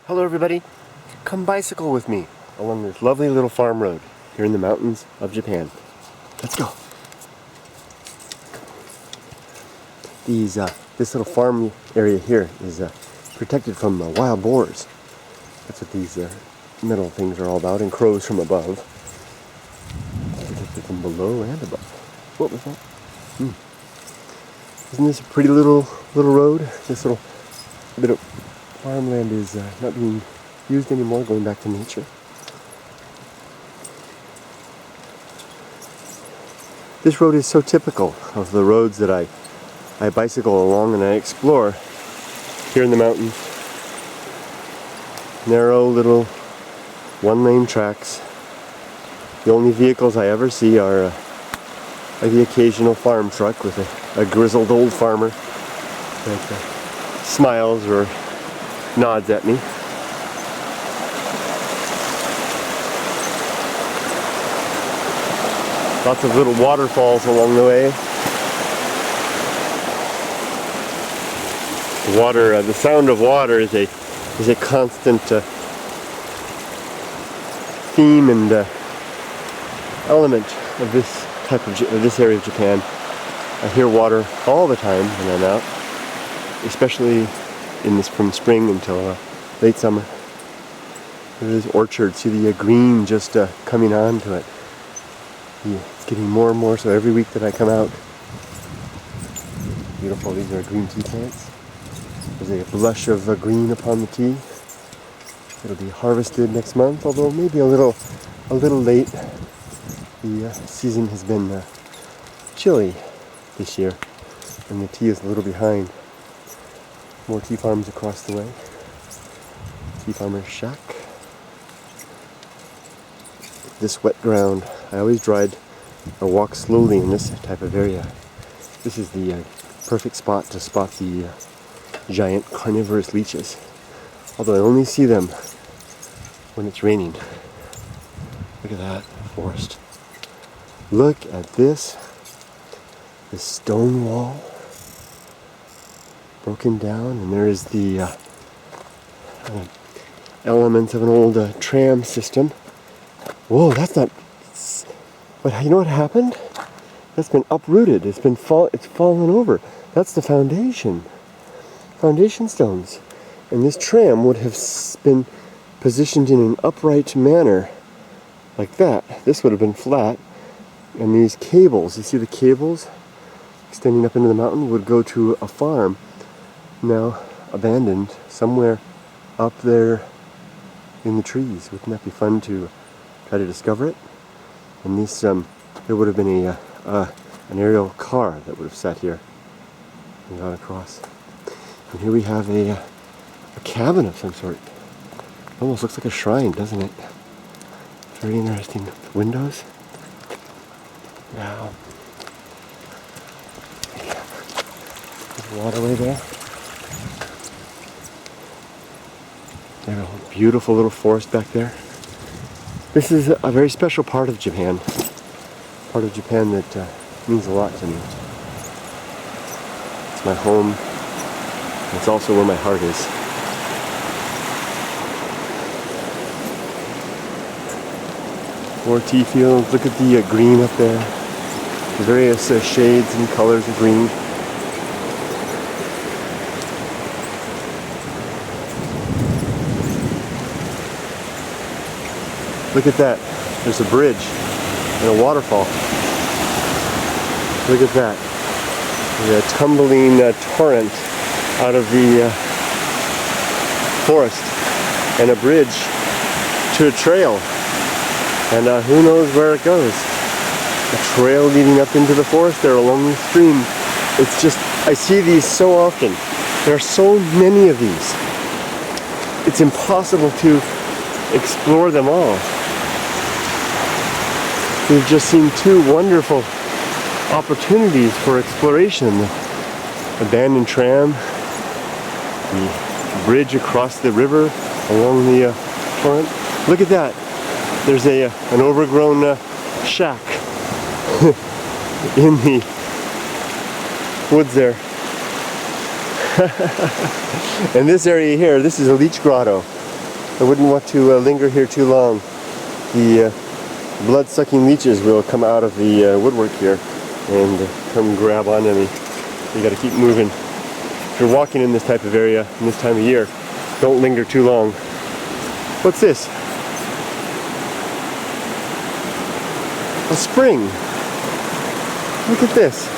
Hello everybody, come bicycle with me along this lovely little farm road here in the mountains of Japan. Let's go. This little farm area here is protected from wild boars. That's what these metal things are all about, and crows from above. Protected from below and above. What was that? Isn't this a pretty little road? This little bit of farmland is not being used anymore, going back to nature. This road is so typical of the roads that I bicycle along and I explore here in the mountains. Narrow little one-lane tracks. The only vehicles I ever see are the occasional farm truck with a grizzled old farmer that smiles or nods at me. Lots of little waterfalls along the way. Water, the sound of water is a constant theme and element of this area of Japan. I hear water all the time when I'm out, especially from spring until late summer. There's orchards. See the green just coming on to it. It's getting more and more so every week that I come out. Beautiful. These are green tea plants. There's a blush of green upon the tea. It'll be harvested next month, although maybe a little late. The season has been chilly this year, and the tea is a little behind. More tea farms across the way. Tea farmer's shack. This wet ground, I always ride or walk slowly in this type of area. This is the perfect spot to spot the giant carnivorous leeches. Although I only see them when it's raining. Look at that forest. Look at this stone wall. Broken down, and there is the elements of an old tram system. Whoa, that's not. But you know what happened? That's been uprooted. It's fallen over. That's the foundation stones, and this tram would have been positioned in an upright manner, like that. This would have been flat, and these cables. You see the cables extending up into the mountain would go to a farm. Now abandoned somewhere up there in the trees. Wouldn't that be fun to try to discover it? And this, there would have been an aerial car that would have sat here and gone across. And here we have a cabin of some sort. Almost looks like a shrine, doesn't it? Very interesting windows. Wow. There's a waterway there. There's a beautiful little forest back there. This is a very special part of Japan. Part of Japan that means a lot to me. It's my home. It's also where my heart is. More tea fields. Look at the green up there. The various shades and colors of green. Look at that. There's a bridge and a waterfall. Look at that. There's a tumbling torrent out of the forest, and a bridge to a trail. And who knows where it goes. A trail leading up into the forest there along the stream. It's just, I see these so often. There are so many of these. It's impossible to explore them all. We've just seen two wonderful opportunities for exploration. The abandoned tram, the bridge across the river along the torrent. Look at that. There's an overgrown shack in the woods there. And this area here, this is a leech grotto. I wouldn't want to linger here too long. The blood-sucking leeches will come out of the woodwork here and come grab onto me. You gotta keep moving. If you're walking in this type of area in this time of year, don't linger too long. What's this? A spring. Look at this.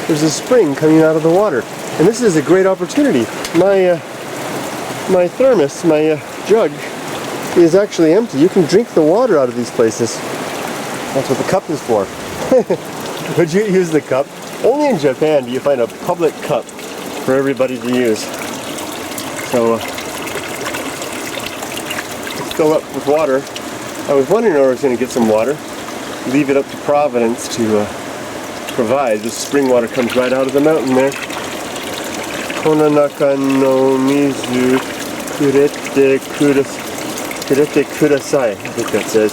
There's a spring coming out of the water. And this is a great opportunity. My thermos, my jug, is actually empty. You can drink the water out of these places. That's what the cup is for. Would you use the cup? Only in Japan do you find a public cup for everybody to use. So, it's still up with water. I was wondering where I was going to get some water. Leave it up to Providence to provide. This spring water comes right out of the mountain there. Kononaka no mizu kurete kudasai. I think that says.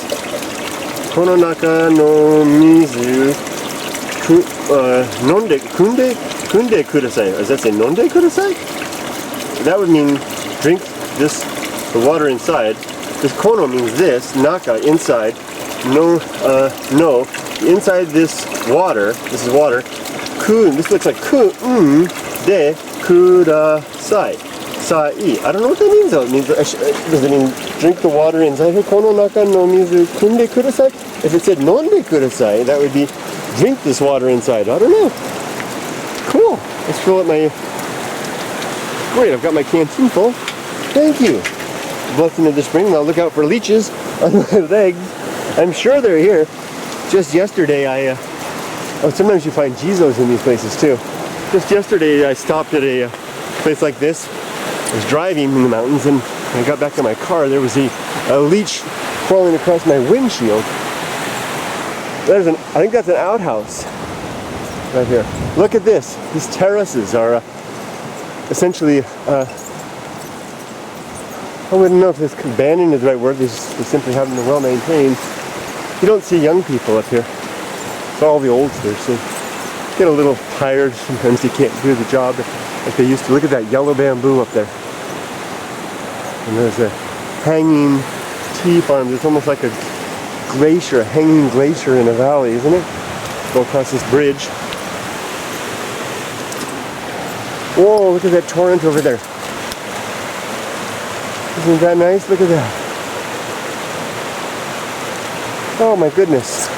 Kononaka no mizu nonde kunde kudasai. Does that say nonde kudasai? That would mean drink this, the water inside. This kono means this, naka, inside. No, inside this water, this is water, this looks like de kudasai, sai. I don't know what that means though. It means, does it mean drink the water inside here? Kono naka no mizu kunde kudasai? If it said nonde kudasai, that would be drink this water inside. I don't know. Cool. Let's fill up my, great, I've got my canteen full. Thank you. Blessing of the spring. Now look out for leeches on my legs. I'm sure they're here. Just yesterday sometimes you find Jizos in these places too. Just yesterday I stopped at a place like this. I was driving in the mountains and when I got back to my car there was a leech crawling across my windshield. I think that's an outhouse right here. Look at this. These terraces are essentially I wouldn't know if this abandoned is the right word. They simply haven't been well maintained. You don't see young people up here. It's all the oldsters. So you get a little tired. Sometimes you can't do the job like they used to. Look at that yellow bamboo up there. And there's a hanging tea farm. It's almost like a glacier, a hanging glacier in a valley, isn't it? Go across this bridge. Whoa, look at that torrent over there. Isn't that nice? Look at that. Oh my goodness.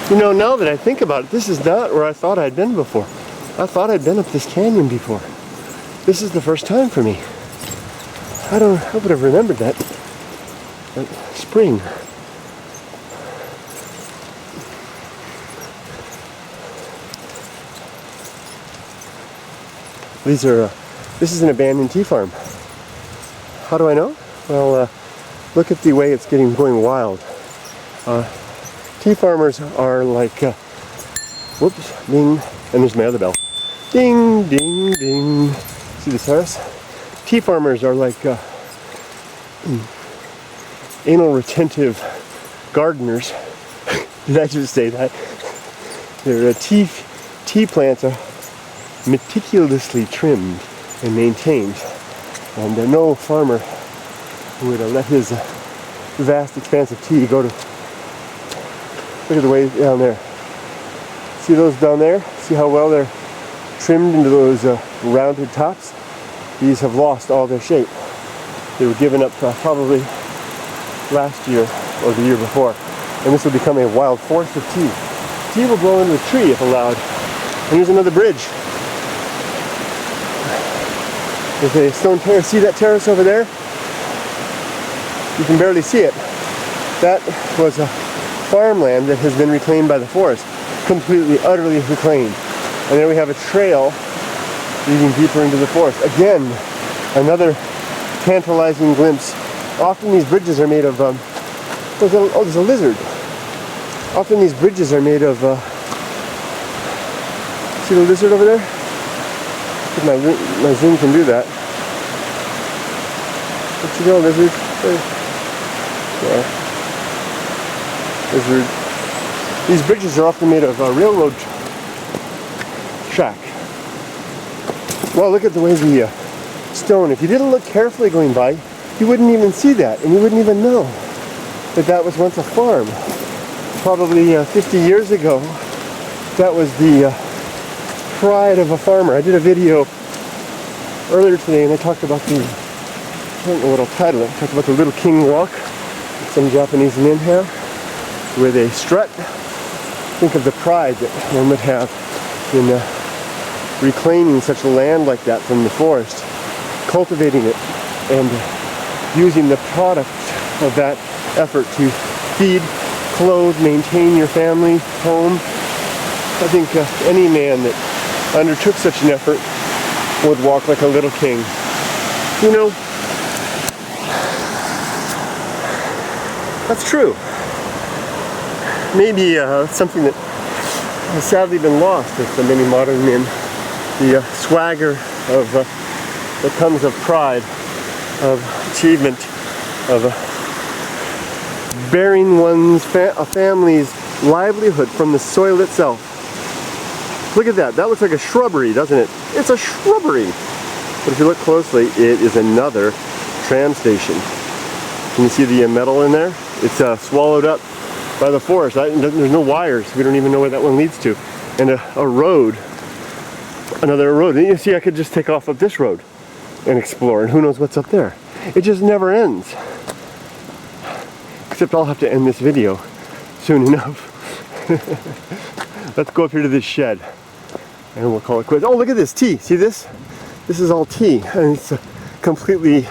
You know, now that I think about it, this is not where I thought I'd been before. I thought I'd been up this canyon before. This is the first time for me. I would have remembered that spring. This is an abandoned tea farm. How do I know? Well, look at the way it's going wild. Tea farmers are like, whoops, ding, and there's my other bell. Ding, ding, ding. See the terrace? Tea farmers are like anal retentive gardeners. Did I just say that? Their tea plants are meticulously trimmed and maintained, and no farmer would let his vast expanse of tea go to. Look at the way down there. See those down there? See how well they're trimmed into those rounded tops? These have lost all their shape. They were given up probably last year or the year before, and this will become a wild forest of tea. Tea will blow into a tree if allowed. And here's another bridge. There's a stone terrace. See that terrace over there? You can barely see it. That was a farmland that has been reclaimed by the forest. Completely, utterly reclaimed. And there we have a trail leading deeper into the forest. Again, another tantalizing glimpse. Often these bridges are made of, oh, there's a lizard. Often these bridges are made of, see the lizard over there? My zoom can do that. Where'd you go, lizard? There. Lizard. These bridges are often made of railroad track. Well, look at the way the stone. If you didn't look carefully going by, you wouldn't even see that, and you wouldn't even know that that was once a farm. Probably 50 years ago, that was the pride of a farmer. I did a video earlier today, and I talked about the, I don't know what I'll title it, I talked about the Little King Walk that some Japanese men have, where they strut. Think of the pride that one would have in reclaiming such a land like that from the forest, cultivating it, and using the product of that effort to feed, clothe, maintain your family, home. I think any man that undertook such an effort would walk like a little king. You know, that's true. Maybe something that has sadly been lost with many modern men. The swagger of that comes of pride, of achievement, of bearing one's a family's livelihood from the soil itself. Look at that. That looks like a shrubbery, doesn't it? It's a shrubbery. But if you look closely, it is another tram station. Can you see the metal in there? It's swallowed up by the forest. There's no wires. We don't even know where that one leads to. And a road, another road. And you see, I could just take off up this road and explore, and who knows what's up there. It just never ends. Except I'll have to end this video soon enough. Let's go up here to this shed, and we'll call it quits. Oh, look at this tea. See this? This is all tea, and it's completely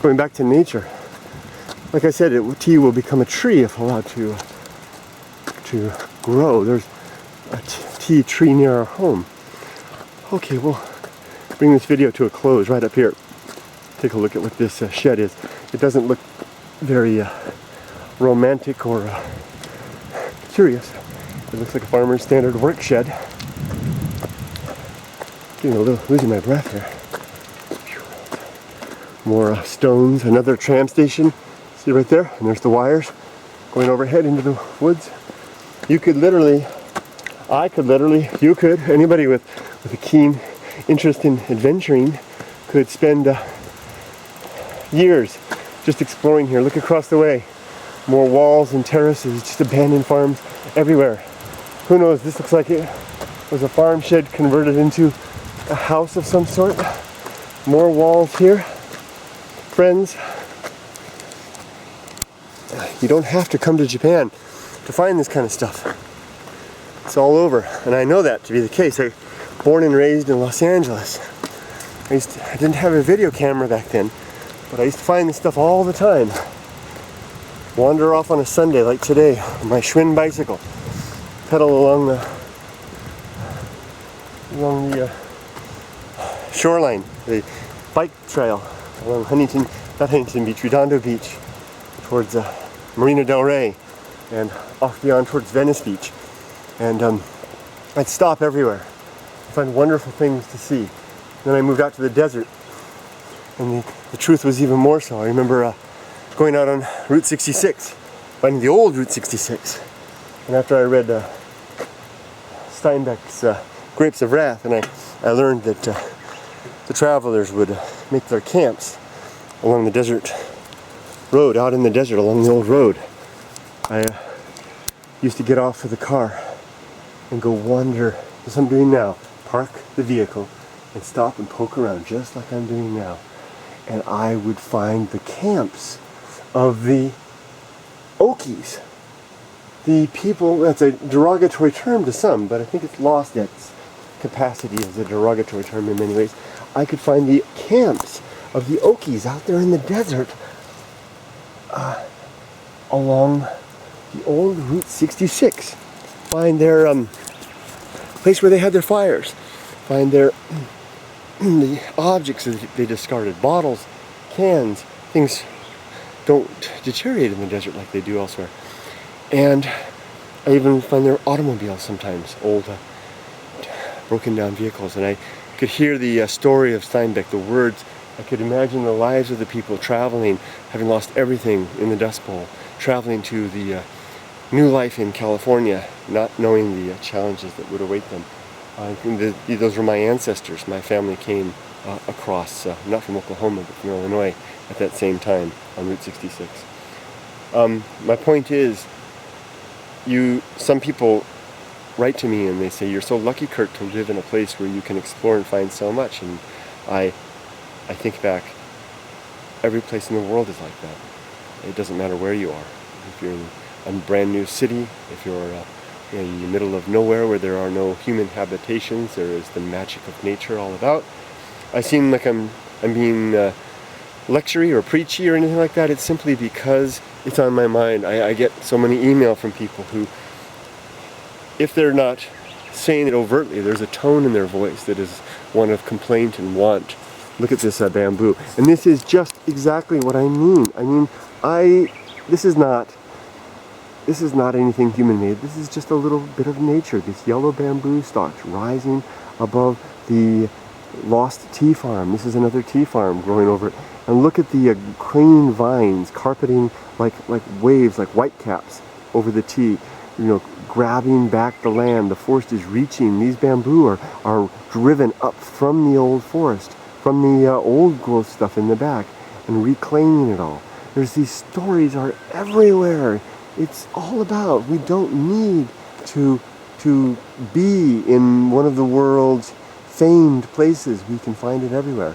going back to nature. Like I said, tea will become a tree if allowed to grow. There's a tea tree near our home. Okay, we'll bring this video to a close right up here. Take a look at what this shed is. It doesn't look very romantic or curious. It looks like a farmer's standard work shed. Getting a little, losing my breath here. More stones, another tram station. See right there? And there's the wires going overhead into the woods. You could literally, I could literally, you could, anybody with a keen interest in adventuring could spend years just exploring here. Look across the way. More walls and terraces, just abandoned farms everywhere. Who knows, this looks like it was a farm shed converted into a house of some sort. More walls here. Friends, you don't have to come to Japan to find this kind of stuff. It's all over, and I know that to be the case. I born and raised in Los Angeles. I didn't have a video camera back then, but I used to find this stuff all the time. Wander off on a Sunday like today on my Schwinn bicycle, pedal along the shoreline, the bike trail along Redondo Beach, towards Marina del Rey, and off beyond towards Venice Beach. And I'd stop everywhere, find wonderful things to see. Then I moved out to the desert, and the truth was even more so. I remember going out on Route 66, finding the old Route 66. And after I read Steinbeck's Grapes of Wrath, and I learned that the travelers would make their camps along the desert road, out in the desert along the old road. I used to get off of the car and go wander, as I'm doing now, park the vehicle and stop and poke around just like I'm doing now. And I would find the camps of the Okies. The people, that's a derogatory term to some, but I think it's lost its capacity as a derogatory term in many ways. I could find the camps of the Okies out there in the desert along the old Route 66. Find their place where they had their fires. Find their the objects that they discarded, bottles, cans, things don't deteriorate in the desert like they do elsewhere. And I even find their automobiles sometimes, old broken down vehicles, and I could hear the story of Steinbeck, the words. I could imagine the lives of the people traveling, having lost everything in the Dust Bowl, traveling to the new life in California, not knowing the challenges that would await them. Those were my ancestors. My family came across, not from Oklahoma, but from Illinois at that same time on Route 66. My point is, some people write to me and they say, "You're so lucky, Kurt, to live in a place where you can explore and find so much." And I think back, every place in the world is like that. It doesn't matter where you are. If you're in a brand new city, if you're in the middle of nowhere where there are no human habitations, there is the magic of nature all about. I seem like I'm being lectury or preachy or anything like that. It's simply because it's on my mind. I get so many email from people who, if they're not saying it overtly, there's a tone in their voice that is one of complaint and want. Look at this bamboo. And this is just exactly what I mean. This is not anything human-made. This is just a little bit of nature. These yellow bamboo stalks rising above the lost tea farm. This is another tea farm growing over it. And look at the crane vines carpeting like waves, like whitecaps over the tea. Grabbing back the land. The forest is reaching. These bamboo are driven up from the old forest, from the old growth stuff in the back, and reclaiming it all. These stories are everywhere. It's all about, we don't need to be in one of the world's famed places. We can find it everywhere.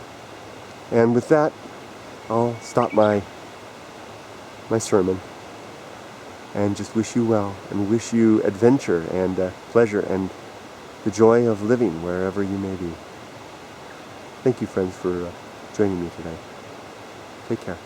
And with that, I'll stop my sermon and just wish you well, and wish you adventure and pleasure and the joy of living wherever you may be. Thank you, friends, for joining me today. Take care.